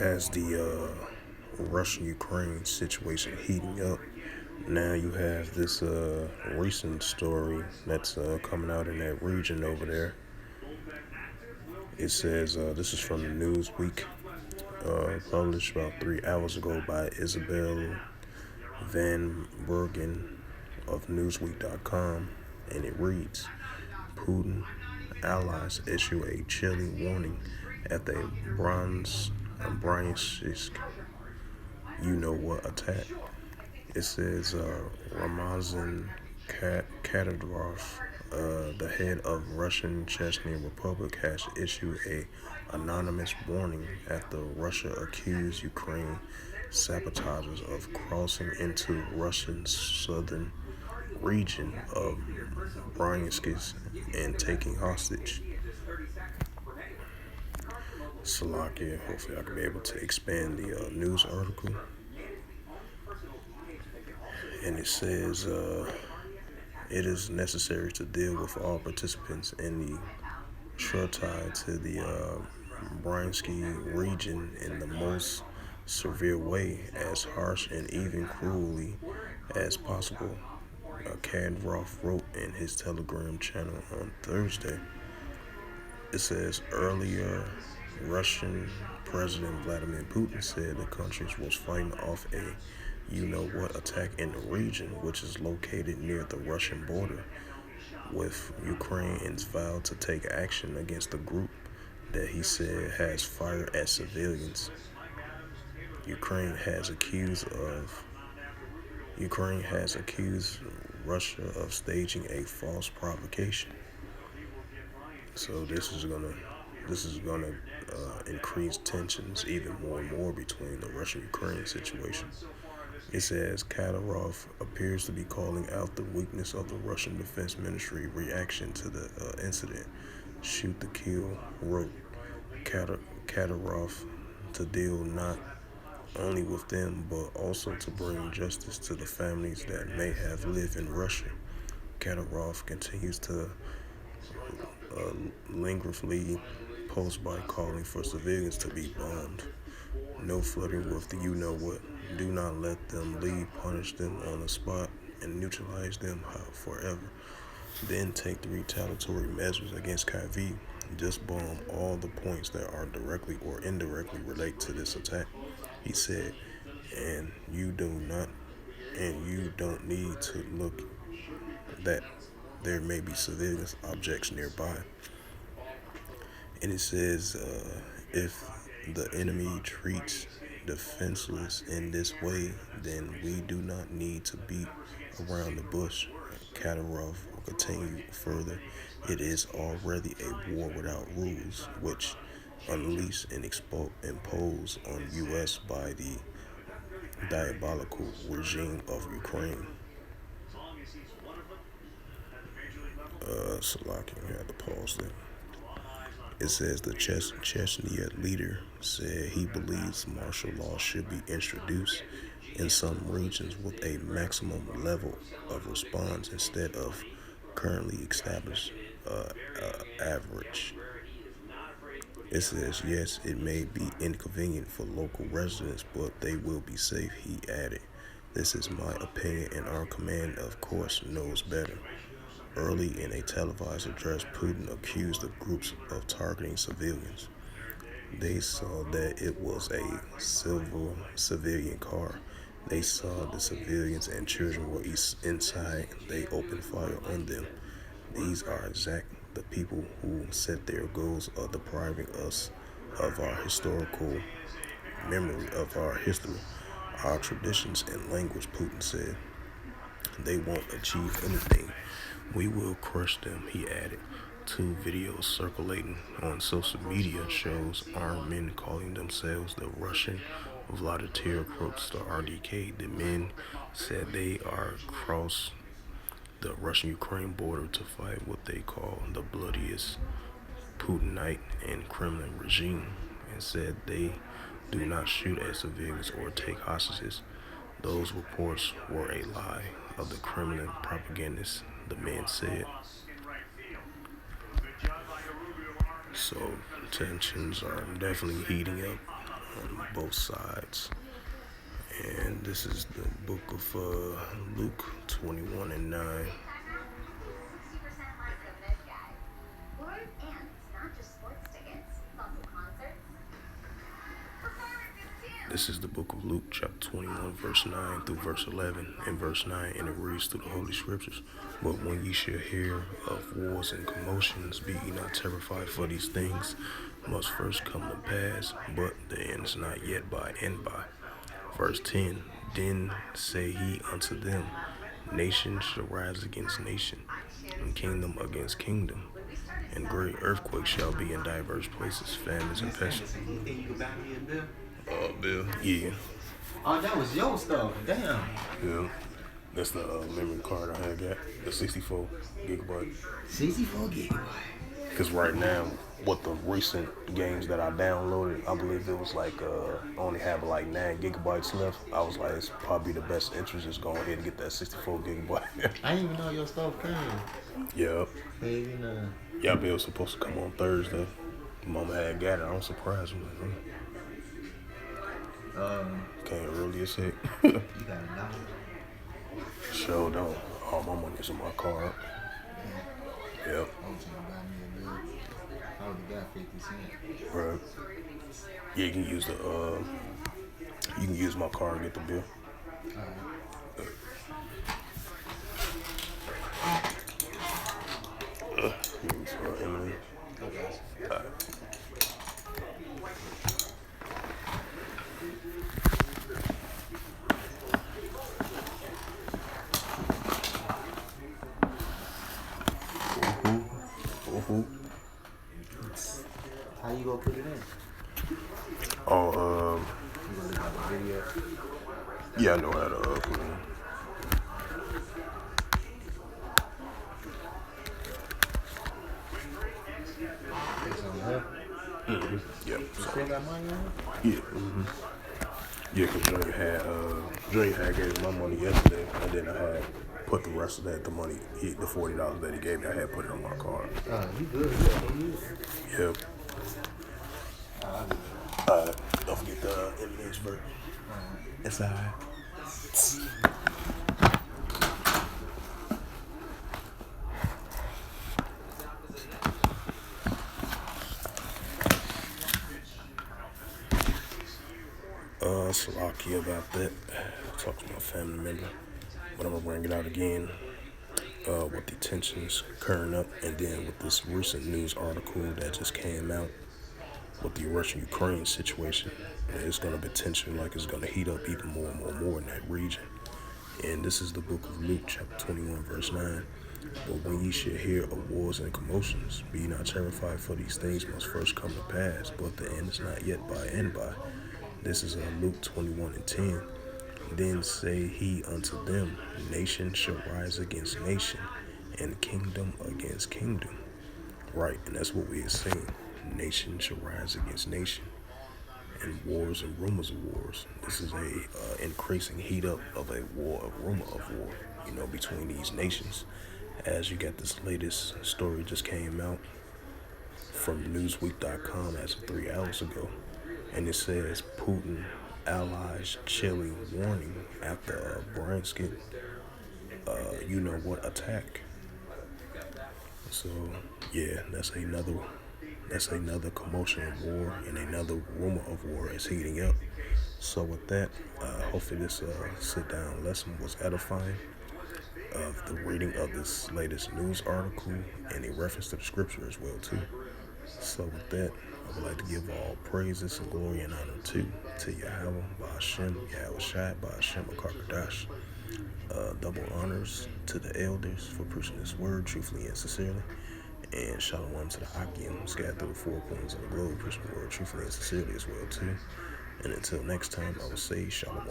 As the Russian-Ukraine situation heating up, now you have this recent story that's coming out in that region over there. It says this is from the Newsweek, published about 3 hours ago by Isabel Van Bergen of Newsweek.com, and it reads: Putin allies issue a chilling warning at the Bryansk you-know-what attack. It says Ramazan Kadyrov, the head of Russian Chechen Republic, has issued a anonymous warning after Russia accused Ukraine sabotagers of crossing into Russian southern region of Bryansk and taking hostage. Slovakia, hopefully I can be able to expand the news article. And it says it is necessary to deal with all participants in the shortide to the Bryansk region in the most severe way, as harsh and even cruelly as possible. Kadyrov wrote in his Telegram channel on Thursday. It says earlier, Russian President Vladimir Putin said the country was fighting off a you-know-what attack in the region, which is located near the Russian border, with Ukraine and vowed to take action against the group that he said has fired at civilians. Ukraine has accused Russia of staging a false provocation. So this is gonna increase tensions even more and more between the Russia-Ukraine situation. It says Kadyrov appears to be calling out the weakness of the Russian Defense Ministry reaction to the incident. Shoot the kill, wrote Kadyrov, to deal not only with them but also to bring justice to the families that may have lived in Russia. Kadyrov continues to lingeringly post by calling for civilians to be bombed. No flirting with the you-know-what. Do not let them leave. Punish them on the spot and neutralize them forever. Then take the retaliatory measures against Kyiv. Just bomb all the points that are directly or indirectly relate to this attack, he said. And you don't need to look that there may be civilian objects nearby. And it says, if the enemy treats defenseless in this way, then we do not need to beat around the bush. Kadyrov continued further. It is already a war without rules, which unleashed and imposed on U.S. by the diabolical regime of Ukraine. Slovakia had to pause there. It says the Chechnya leader said he believes martial law should be introduced in some regions with a maximum level of response instead of currently established average. It says, yes, it may be inconvenient for local residents, but they will be safe, he added. This is my opinion, and our command, of course, knows better. Early in a televised address, Putin accused the groups of targeting civilians. They saw that it was a civilian car. They saw the civilians and children were inside. They opened fire on them. These are the people who set their goals of depriving us of our historical memory, of our history, our traditions and language, Putin said. They won't achieve anything. We will crush them, he added. 2 videos circulating on social media shows armed men calling themselves the Russian Volunteer Corps, the RDK. The men said they are across the Russian-Ukraine border to fight what they call the bloodiest Putinite and Kremlin regime, and said they do not shoot at civilians or take hostages. Those reports were a lie of the Kremlin propagandists, the man said. So tensions are definitely heating up on both sides. And this is the book of Luke 21:9. This is the book of Luke, chapter 21, verse 9 through verse 11. In verse 9, and it reads through the Holy Scriptures. But when ye shall hear of wars and commotions, be ye not terrified, for these things must first come to pass, but the end is not yet by and by. Verse 10, then say he unto them, nation shall rise against nation, and kingdom against kingdom. And great earthquakes shall be in diverse places, famines and pestilence. Bill. Yeah. Oh, that was your stuff. Damn. Yeah. That's the memory card I had got. The 64 gigabyte. 64 gigabyte. Because right now, what the recent games that I downloaded, I believe it was like only have like 9 gigabytes left. I was like, it's probably the best interest just go ahead and get that 64 gigabyte. I didn't even know your stuff came. Yep. Baby, nah. Yeah, Bill was supposed to come on Thursday. Mama had got it. I'm surprised. Can't really say. You got $1? Sure don't. All my money's in my card. Yep. I was trying to buy me a bill. I would have got 50 cents. Right. Yeah, you can use my card and get the bill. Emily. Alright. How you gonna put it in? Oh, You gonna look at the video? yeah, I know how to put it in. It's on her. Yeah. You still got money on it? Yeah. Yeah, because Junior had gave me my money yesterday, and then I had put the rest of that, the money, the $40 that he gave me, I had put it on my card. You good. You good. Yep. Don't forget the M&M's burger. It's alright. Salaki about that. Talk to my family member. But I'm gonna bring it out again. With the tensions current up, and then with this recent news article that just came out with the Russia-Ukraine situation, it's gonna be tension like it's gonna heat up even more and more in that region. And this is the book of Luke, chapter 21, verse 9. But when ye shall hear of wars and commotions, be not terrified, for these things must first come to pass, but the end is not yet by and by. This is Luke 21:10. Then say he unto them, nation shall rise against nation, and kingdom against kingdom. Right, and that's what we are saying. Nation shall rise against nation, and wars and rumors of wars. This is a increasing heat up of a war, a rumor of war, between these nations. As you got this latest story just came out from Newsweek.com as of 3 hours ago, and it says Putin allies chilling warning after Bryansk, attack. So yeah, that's another commotion of war, and another rumor of war is heating up. So with that, hopefully this sit-down lesson was edifying of the reading of this latest news article and a reference to the scripture as well too. So with that, I would like to give all praises and glory and honor to Yahweh, Ba'ashem, Yahweh Shai, Ba'ashem, Akarkadash. Double honors to the elders for preaching this word truthfully and sincerely. And shalom to the Akim, scattered through the 4 corners of the globe, preaching the word truthfully and sincerely as well too. And until next time, I will say shalom.